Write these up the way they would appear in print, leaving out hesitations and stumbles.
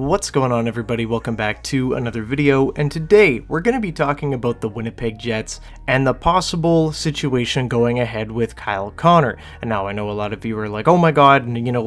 What's going on, everybody? Welcome back to another video, and today we're going to be talking about the Winnipeg Jets and the possible situation going ahead with Kyle Connor. And now I know a lot of you are like, oh my god,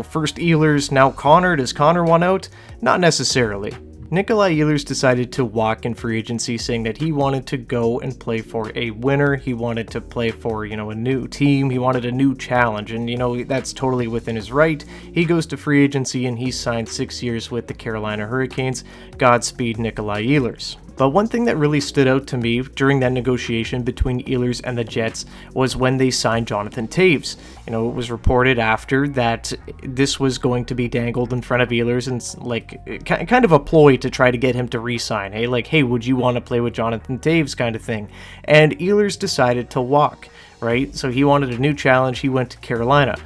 first Ehlers, now Connor, does Connor want out? Not necessarily. Nikolai Ehlers decided to walk in free agency, saying that he wanted to go and play for a winner. He wanted to play for, a new team. He wanted a new challenge, and, that's totally within his right. He goes to free agency, and he signed 6 years with the Carolina Hurricanes. Godspeed, Nikolai Ehlers. But one thing that really stood out to me during that negotiation between Ehlers and the Jets was when they signed Jonathan Toews. It was reported after that this was going to be dangled in front of Ehlers and kind of a ploy to try to get him to re-sign. Hey, would you want to play with Jonathan Toews kind of thing? And Ehlers decided to walk, right? So he wanted a new challenge. He went to Carolina.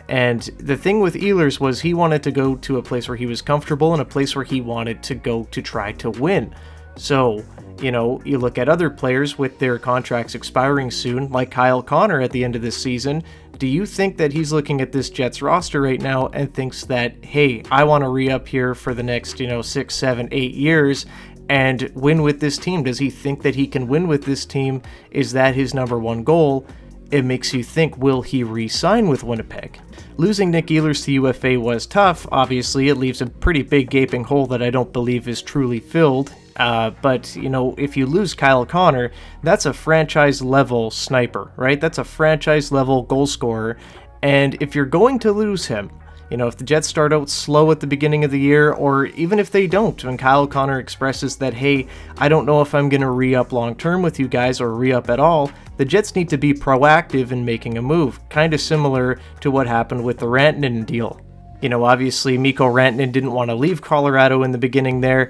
And the thing with Ehlers was he wanted to go to a place where he was comfortable and a place where he wanted to go to try to win. So, you look at other players with their contracts expiring soon, like Kyle Connor at the end of this season. Do you think that he's looking at this Jets roster right now and thinks that, hey, I want to re-up here for the next, 6, 7, 8 years and win with this team? Does he think that he can win with this team? Is that his number one goal? It makes you think, will he re-sign with Winnipeg? Losing Nick Ehlers to UFA was tough. Obviously, it leaves a pretty big gaping hole that I don't believe is truly filled. But if you lose Kyle Connor, that's a franchise-level sniper, right? That's a franchise-level goal scorer. And if you're going to lose him, if the Jets start out slow at the beginning of the year, or even if they don't, when Kyle Connor expresses that, hey, I don't know if I'm going to re-up long-term with you guys or re-up at all, the Jets need to be proactive in making a move, kind of similar to what happened with the Rantanen deal. Obviously, Mikko Rantanen didn't want to leave Colorado in the beginning there.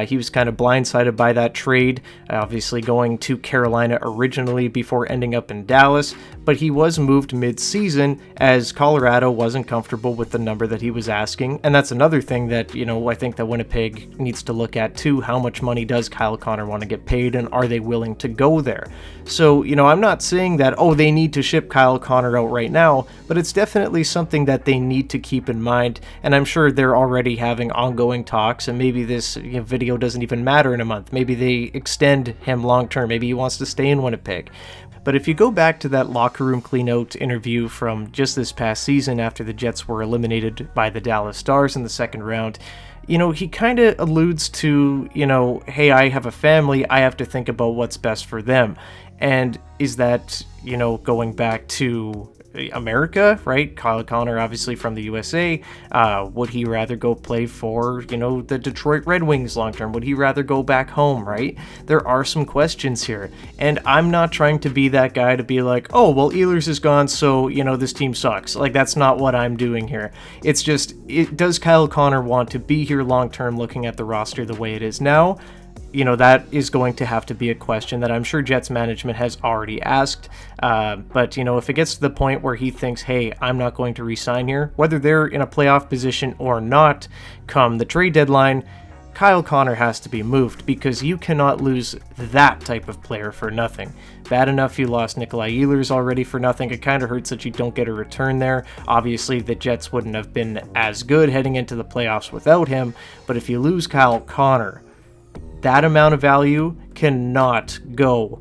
He was kind of blindsided by that trade, obviously going to Carolina originally before ending up in Dallas, but he was moved mid-season as Colorado wasn't comfortable with the number that he was asking, and that's another thing that, I think that Winnipeg needs to look at too. How much money does Kyle Connor want to get paid, and are they willing to go there? So, I'm not saying that, they need to ship Kyle Connor out right now, but it's definitely something that they need to keep in mind, and I'm sure they're already having ongoing talks, and maybe this video doesn't even matter in a month. Maybe they extend him long term. Maybe he wants to stay in Winnipeg. But if you go back to that locker room cleanout interview from just this past season after the Jets were eliminated by the Dallas Stars in the second round, he kind of alludes to, hey, I have a family, I have to think about what's best for them. And is that, going back to America, right? Kyle Connor, obviously from the USA. Would he rather go play for, the Detroit Red Wings long term? Would he rather go back home, right? There are some questions here. And I'm not trying to be that guy to be like, oh, well, Ehlers is gone, so, this team sucks. Like, that's not what I'm doing here. It's just, does Kyle Connor want to be here long term looking at the roster the way it is now? That is going to have to be a question that I'm sure Jets management has already asked. But, if it gets to the point where he thinks, hey, I'm not going to re-sign here, whether they're in a playoff position or not, come the trade deadline, Kyle Connor has to be moved because you cannot lose that type of player for nothing. Bad enough you lost Nikolai Ehlers already for nothing. It kind of hurts that you don't get a return there. Obviously, the Jets wouldn't have been as good heading into the playoffs without him. But if you lose Kyle Connor, that amount of value cannot go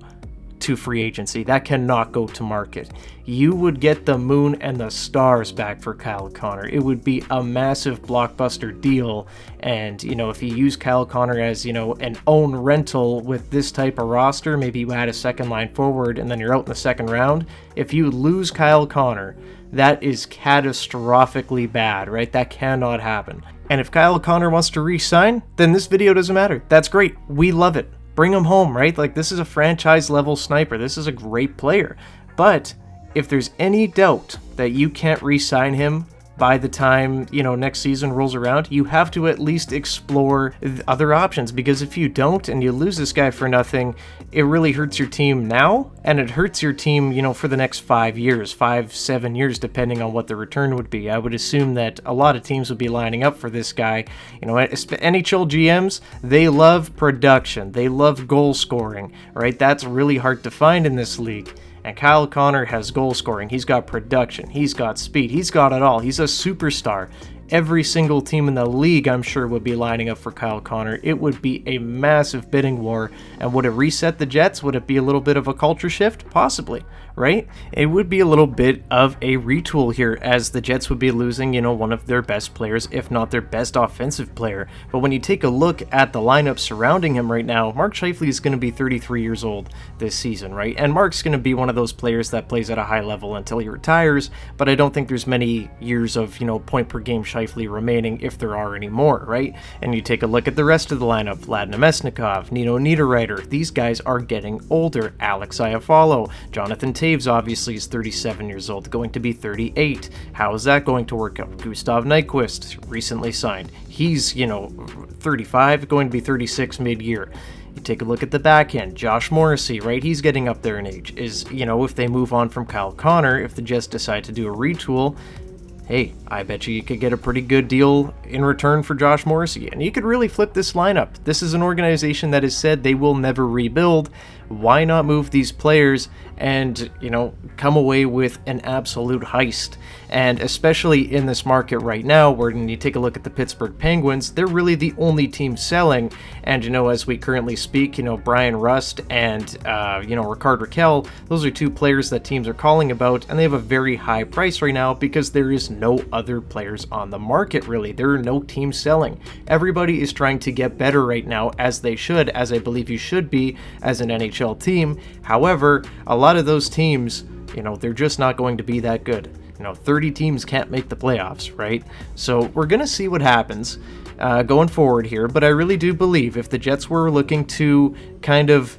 to free agency. That cannot go to market. You would get the moon and the stars back for Kyle Connor. It would be a massive blockbuster deal. And, if you use Kyle Connor as, an own rental with this type of roster, maybe you add a second line forward and then you're out in the second round. If you lose Kyle Connor, that is catastrophically bad, right? That cannot happen. And if Kyle Connor wants to re-sign, then this video doesn't matter. That's great. We love it. Bring him home, right? Like, this is a franchise-level sniper. This is a great player. But if there's any doubt that you can't re-sign him by the time, next season rolls around, you have to at least explore other options, because if you don't and you lose this guy for nothing, it really hurts your team now, and it hurts your team, for the next 5 years, 7 years, depending on what the return would be. I would assume that a lot of teams would be lining up for this guy. NHL GMs, they love production. They love goal scoring, right? That's really hard to find in this league. And Kyle Connor has goal scoring, he's got production, he's got speed, he's got it all. He's a superstar. every single team in the league, I'm sure, would be lining up for Kyle Connor. It would be a massive bidding war. And would it reset the Jets? Would it be a little bit of a culture shift? Possibly, right? It would be a little bit of a retool here, as the Jets would be losing, one of their best players, if not their best offensive player. But when you take a look at the lineup surrounding him right now, Mark Scheifele is going to be 33 years old this season, right? And Mark's going to be one of those players that plays at a high level until he retires, but I don't think there's many years of, point per game Scheifele remaining, if there are any more, right? And you take a look at the rest of the lineup, Vlad Namestnikov, Nino Niederreiter, these guys are getting older. Alex Iafallo, Jonathan Taves obviously is 37 years old, going to be 38. How is that going to work out? Gustav Nyquist recently signed. He's, 35, going to be 36 mid-year. You take a look at the back end, Josh Morrissey, right? He's getting up there in age. If they move on from Kyle Connor, if the Jets decide to do a retool, hey, I bet you could get a pretty good deal in return for Josh Morrissey. And you could really flip this lineup. This is an organization that has said they will never rebuild. Why not move these players and, come away with an absolute heist? And especially in this market right now, where when you take a look at the Pittsburgh Penguins, they're really the only team selling. And, as we currently speak, Brian Rust and, Rickard Rakell, those are two players that teams are calling about, and they have a very high price right now because there is no other players on the market, really. There are no teams selling. Everybody is trying to get better right now, as they should, as I believe you should be as an NHL team. However, a lot of those teams, they're just not going to be that good. 30 teams can't make the playoffs, right? So we're going to see what happens going forward here, but I really do believe if the Jets were looking to kind of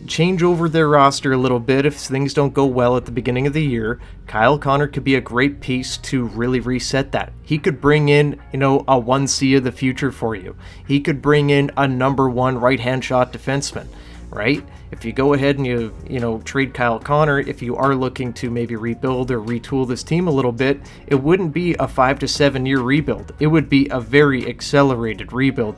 change over their roster a little bit, if things don't go well at the beginning of the year, Kyle Connor could be a great piece to really reset that. He could bring in, a 1C of the future for you. He could bring in a number one right-hand shot defenseman, right? If you go ahead and you trade Kyle Connor, if you are looking to maybe rebuild or retool this team a little bit, it wouldn't be a 5 to 7 year rebuild. It would be a very accelerated rebuild,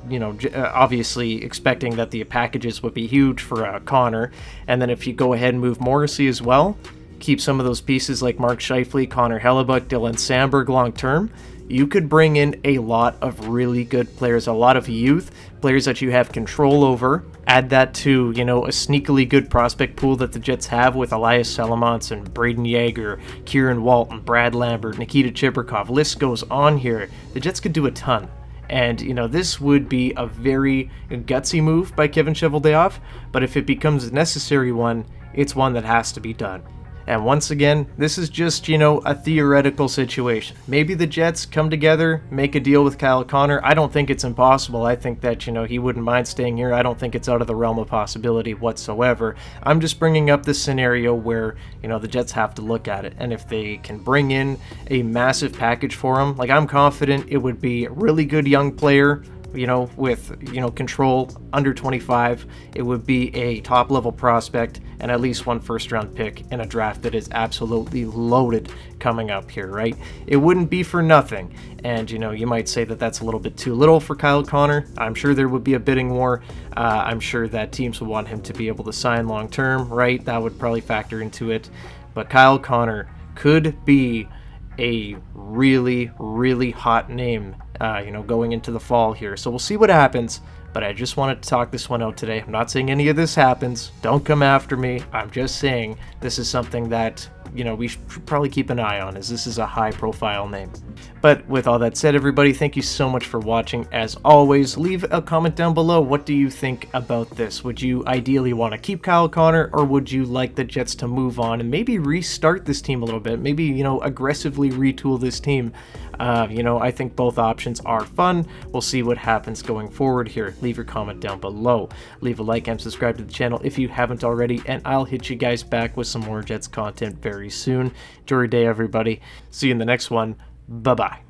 obviously expecting that the packages would be huge for Connor. And then if you go ahead and move Morrissey as well, keep some of those pieces like Mark Scheifele, Connor Hellebuck, Dylan Samberg long term, you could bring in a lot of really good players, a lot of youth, players that you have control over. Add that to, a sneakily good prospect pool that the Jets have with Elias Salamonts and Braden Yeager, Kieran Walton, Brad Lambert, Nikita Chibrikov. List goes on here. The Jets could do a ton. And, this would be a very gutsy move by Kevin Cheveldayoff, but if it becomes a necessary one, it's one that has to be done. And once again, this is just, a theoretical situation. Maybe the Jets come together, make a deal with Kyle Connor. I don't think it's impossible. I think that, he wouldn't mind staying here. I don't think it's out of the realm of possibility whatsoever. I'm just bringing up this scenario where, the Jets have to look at it. And if they can bring in a massive package for him, I'm confident it would be a really good young player, with, control under 25. It would be a top level prospect and at least one first round pick in a draft that is absolutely loaded coming up here, right? It wouldn't be for nothing. And, you might say that that's a little bit too little for Kyle Connor. I'm sure there would be a bidding war. I'm sure that teams would want him to be able to sign long term, right? That would probably factor into it. But Kyle Connor could be a really, really hot name, going into the fall here. So we'll see what happens, but I just wanted to talk this one out today. I'm not saying any of this happens. Don't come after me. I'm just saying this is something that, we should probably keep an eye on, as this is a high-profile name. But with all that said, everybody, thank you so much for watching. As always, leave a comment down below. What do you think about this? Would you ideally want to keep Kyle Connor, or would you like the Jets to move on and maybe restart this team a little bit? Maybe, aggressively retool this team. I think both options are fun. We'll see what happens going forward here. Leave your comment down below. Leave a like and subscribe to the channel if you haven't already, and I'll hit you guys back with some more Jets content very soon. Enjoy your day, everybody. See you in the next one. Bye-bye.